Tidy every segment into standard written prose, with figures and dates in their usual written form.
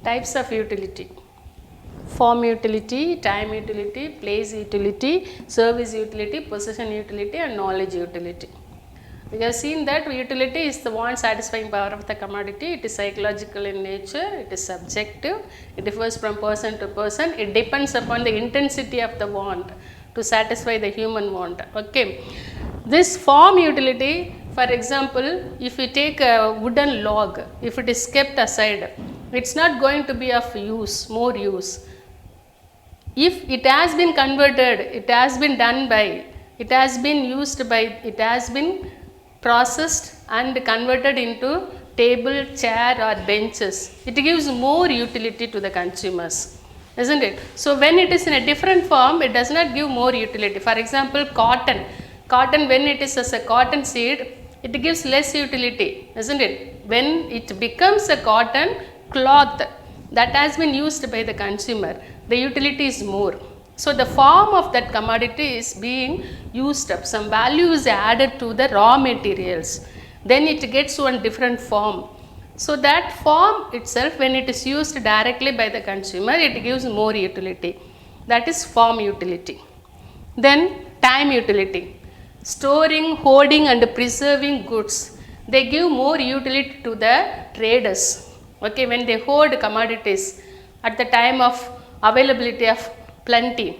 Types of utility: form utility, time utility, place utility, service utility, possession utility, and knowledge utility. We have seen that utility is the want satisfying power of the commodity. It is psychological in nature, it is subjective, it differs from person to person, it depends upon the intensity of the want to satisfy the human want. Okay. This form utility, for example, if you take a wooden log, if it is kept aside, it's not going to be of use, more use. If it has been converted, it has been done by, it has been used by, it has been processed and converted into table, chair or benches, it gives more utility to the consumers, isn't it? So when it is in a different form, it does not give more utility. For example, cotton when it is as a cotton seed, it gives less utility, isn't it? When it becomes a cotton cloth that has been used by the consumer, the utility is more. So the form of that commodity is being used up, some value is added to the raw materials, then it gets one different form. So that form itself, when it is used directly by the consumer, it gives more utility. That is form utility. Then time utility: storing, hoarding and preserving goods, they give more utility to the traders. Okay, when they hoard commodities at the time of availability of plenty.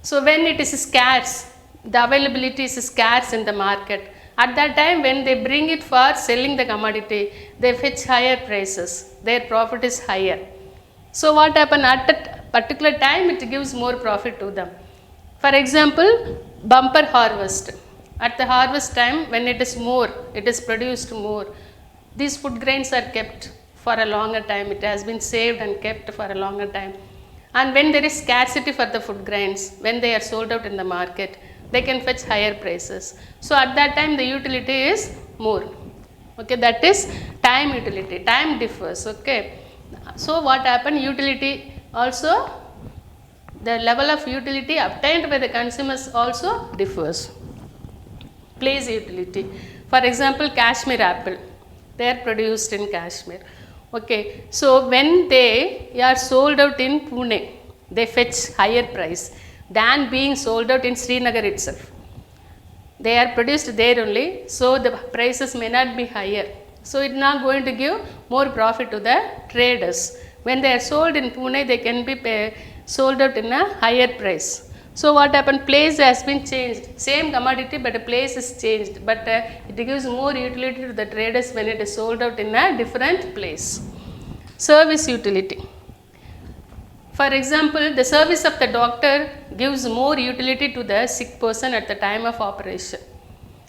So when it is scarce, the availability is scarce in the market, at that time when they bring it for selling the commodity, they fetch higher prices, their profit is higher. So what happen at that particular time, it gives more profit to them. For example, bumper harvest. At the harvest time, when it is more, it is produced more, these food grains are kept for a longer time, it has been saved and kept for a longer time. And when there is scarcity for the food grains, when they are sold out in the market, they can fetch higher prices. So at that time the utility is more. Okay, that is time utility. Time differs. Okay. So what happened? Utility also, the level of utility obtained by the consumers also differs. Place utility. For example, Kashmir apple, they are produced in Kashmir. Okay, so when they are sold out in Pune, they fetch higher price than being sold out in Srinagar itself. They are produced there only, so the prices may not be higher. So it is not going to give more profit to the traders. When they are sold in Pune, they can be sold out in a higher price. So what happened? Place has been changed. Same commodity, but a place is changed. But it gives more utility to the traders when it is sold out in a different place. Service utility. For example, the service of the doctor gives more utility to the sick person at the time of operation.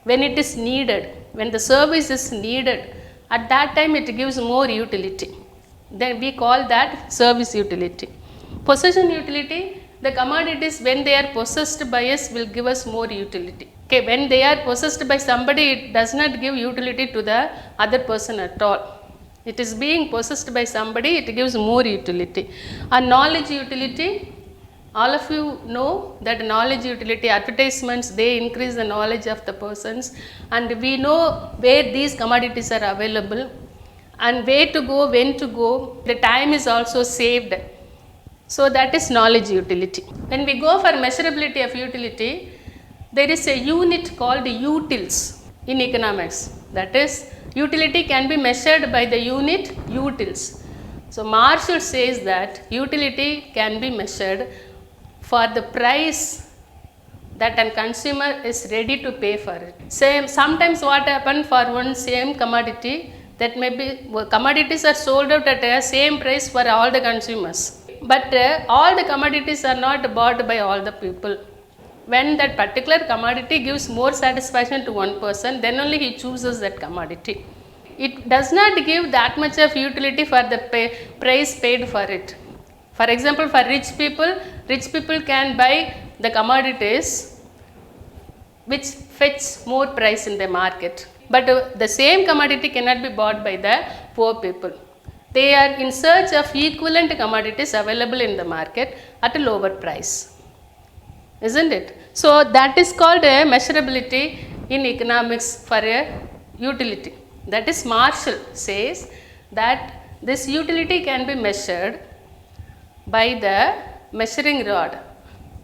When it is needed, when the service is needed, at that time it gives more utility. Then we call that service utility. Possession utility, the commodities when they are possessed by us will give us more utility. Okay, when they are possessed by somebody, it does not give utility to the other person at all. It is being possessed by somebody, it gives more utility. And knowledge utility, all of you know that knowledge utility, advertisements, they increase the knowledge of the persons, and we know where these commodities are available and where to go, when to go. The time is also saved. So that is knowledge utility. When we go for measurability of utility, there is a unit called utils in economics. That is, utility can be measured by the unit utils. So Marshall says that utility can be measured for the price that a consumer is ready to pay for it. Sometimes what happens for one same commodity, that may be commodities are sold out at the same price for all the consumers. But all the commodities are not bought by all the people. When that particular commodity gives more satisfaction to one person, then only he chooses that commodity. It does not give that much of utility for the price paid for it. For example, for rich people can buy the commodities which fetch more price in the market. But the same commodity cannot be bought by the poor people. They are in search of equivalent commodities available in the market at a lower price, isn't it? So that is called a measurability in economics for a utility. That is, Marshall says that This utility can be measured by the measuring rod,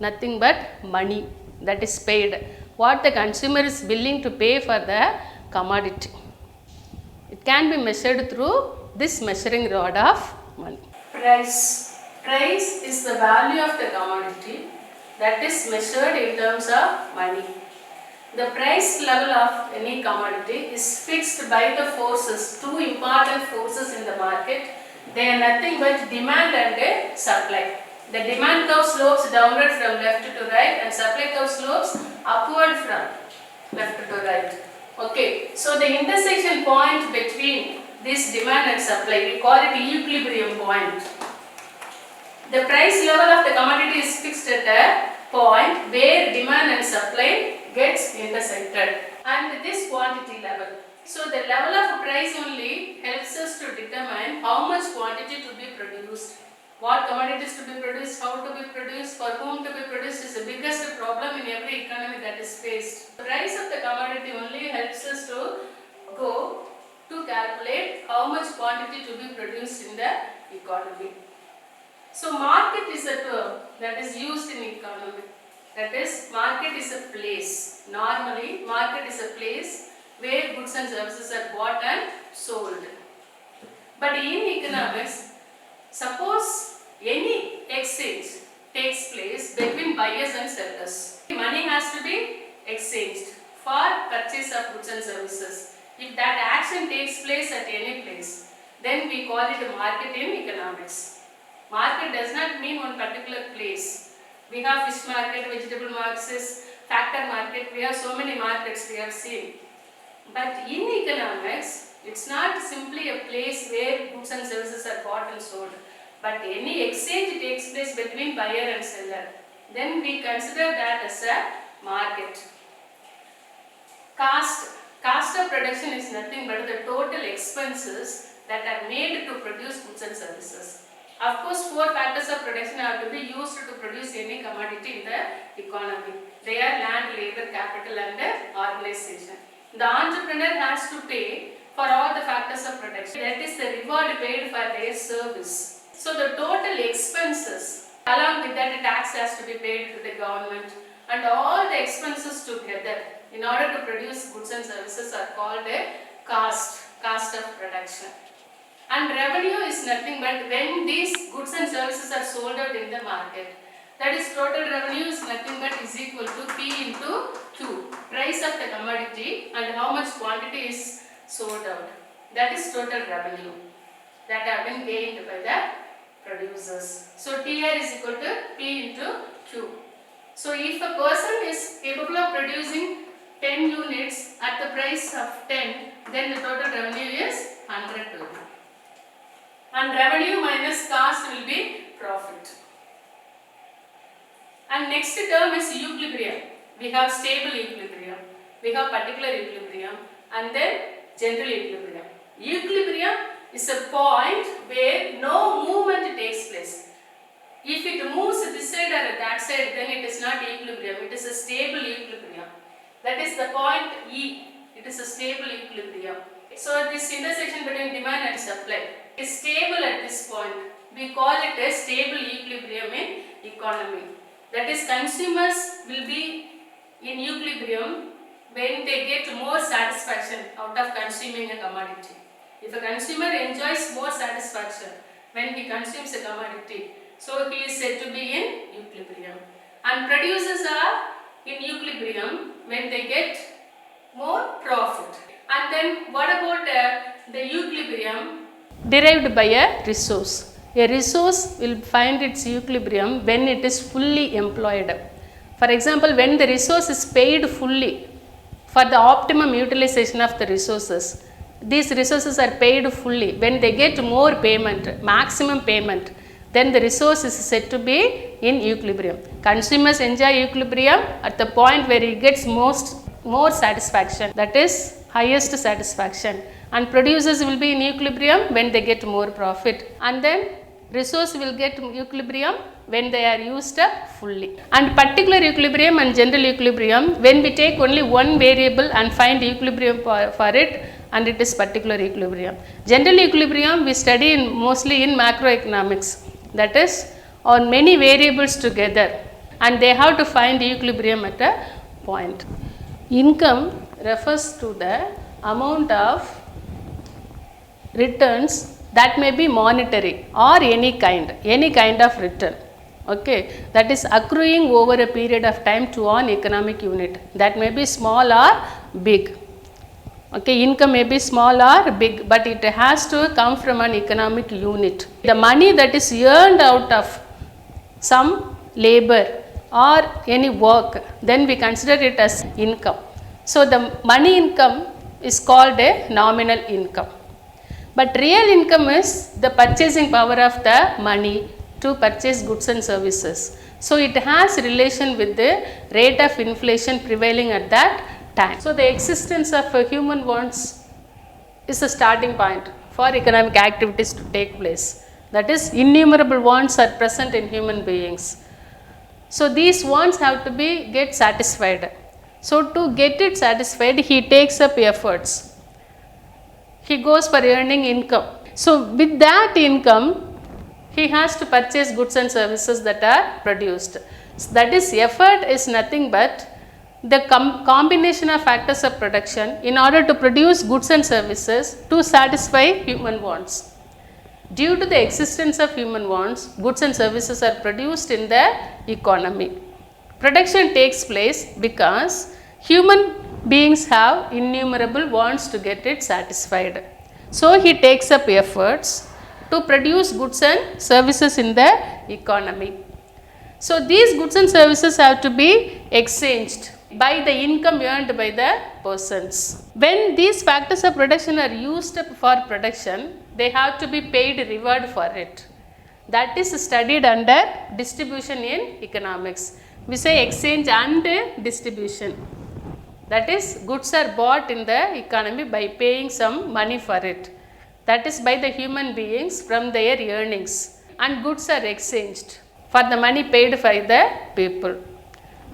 nothing but money that is paid, what the consumer is willing to pay for the commodity. It can be measured through this measuring rod of money. Price is the value of the commodity that is measured in terms of money. The price level of any commodity is fixed by the forces, two important forces in the market. They are nothing but demand and supply. The demand curve slopes downward from left to right and supply curve slopes upward from left to right. Okay, so the intersection point between this demand and supply, we call it equilibrium point. The price level of the commodity is fixed at a point where demand and supply gets intersected, and this quantity level. So the level of price only helps us to determine how much quantity to be produced, what commodities to be produced, how to be produced, for whom to be produced is the biggest problem in every economy that is faced. The price of the commodity only helps us to go to calculate how much quantity to be produced in the economy. So market is a term that is used in economy. That is, market is a place. Normally, market is a place where goods and services are bought and sold. But in economics, suppose any exchange takes place between buyers and sellers. Money has to be exchanged for purchase of goods and services. If that action takes place at any place, then we call it a market in economics. Market does not mean one particular place. We have fish market, vegetable markets, factor market, we have so many markets we have seen. But in economics, it's not simply a place where goods and services are bought and sold, but any exchange takes place between buyer and seller. Then we consider that as a market. Cost of production is nothing but the total expenses that are made to produce goods and services. Of course, four factors of production are to be used to produce any commodity in the economy. They are land, labor, capital and organization. The entrepreneur has to pay for all the factors of production. That is the reward paid for their service. So the total expenses, along with that tax has to be paid to the government, and all the expenses together in order to produce goods and services are called a cost of production. And revenue is nothing but when these goods and services are sold out in the market. That is, total revenue is nothing but is equal to P into Q, price of the commodity and how much quantity is sold out. That is total revenue that have been gained by the producers. So TR is equal to P into Q. So if a person is capable of producing 10 units at the price of 10, then the total revenue is 100 to you. And revenue minus cost will be profit. And next term is equilibrium. We have stable equilibrium, we have particular equilibrium, and then general equilibrium. Equilibrium is a point where no movement takes place. If it moves this side or that side, then it is not equilibrium, it is a stable equilibrium. That is the point E, it is a stable equilibrium. So this intersection between demand and supply is stable at this point. We call it a stable equilibrium in economy. That is, consumers will be in equilibrium when they get more satisfaction out of consuming a commodity. If a consumer enjoys more satisfaction when he consumes a commodity, so he is said to be in equilibrium. And producers are in equilibrium when they get more profit. And then what about the equilibrium derived by a resource? A resource will find its equilibrium when it is fully employed. For example, when the resource is paid fully for the optimum utilization of the resources, these resources are paid fully. When they get more payment, maximum payment, then the resource is said to be in equilibrium. Consumers enjoy equilibrium at the point where it gets more satisfaction, that is highest satisfaction, and producers will be in equilibrium when they get more profit, and then resource will get equilibrium when they are used up fully. And particular equilibrium and general equilibrium, when we take only one variable and find equilibrium for it, and it is particular equilibrium. General equilibrium we study mostly in macroeconomics, that is on many variables together, and they have to find equilibrium at a point. Income refers to the amount of returns that may be monetary or any kind of return, okay, that is accruing over a period of time to an economic unit, that may be small or big. Okay, income may be small or big, but it has to come from an economic unit. The money that is earned out of some labor or any work, then we consider it as income. So the money income is called a nominal income. But real income is the purchasing power of the money to purchase goods and services. So it has relation with the rate of inflation prevailing at that time. So the existence of human wants is a starting point for economic activities to take place. That is, innumerable wants are present in human beings. So these wants have to get satisfied. So to get it satisfied, he takes up efforts. He goes for earning income. So with that income, he has to purchase goods and services that are produced. So that is, effort is nothing but the combination of factors of production in order to produce goods and services to satisfy human wants. Due to the existence of human wants, goods and services are produced in the economy. Production takes place because human beings have innumerable wants to get it satisfied. So he takes up efforts to produce goods and services in the economy. So these goods and services have to be exchanged by the income earned by the persons. When these factors of production are used up for production, they have to be paid reward for it. That is studied under distribution in economics. We say exchange and distribution. That is, goods are bought in the economy by paying some money for it. That is by the human beings from their earnings, and goods are exchanged for the money paid by the people.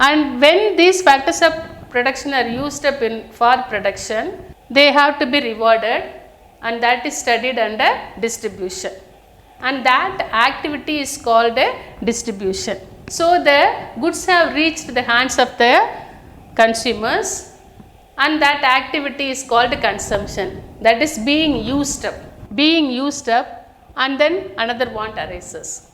And when these factors of production are used up for production, they have to be rewarded, and that is studied under distribution. And that activity is called a distribution. So the goods have reached the hands of the consumers, and that activity is called consumption. That is being used up, and then another want arises.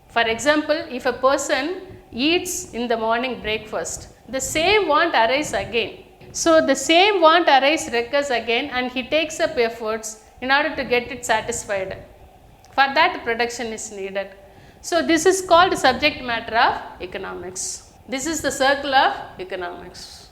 For example, if a person eats in the morning breakfast, the same want arises again. So the same want recurs again, and he takes up efforts in order to get it satisfied. For that, production is needed. So this is called subject matter of economics. This is the circle of economics.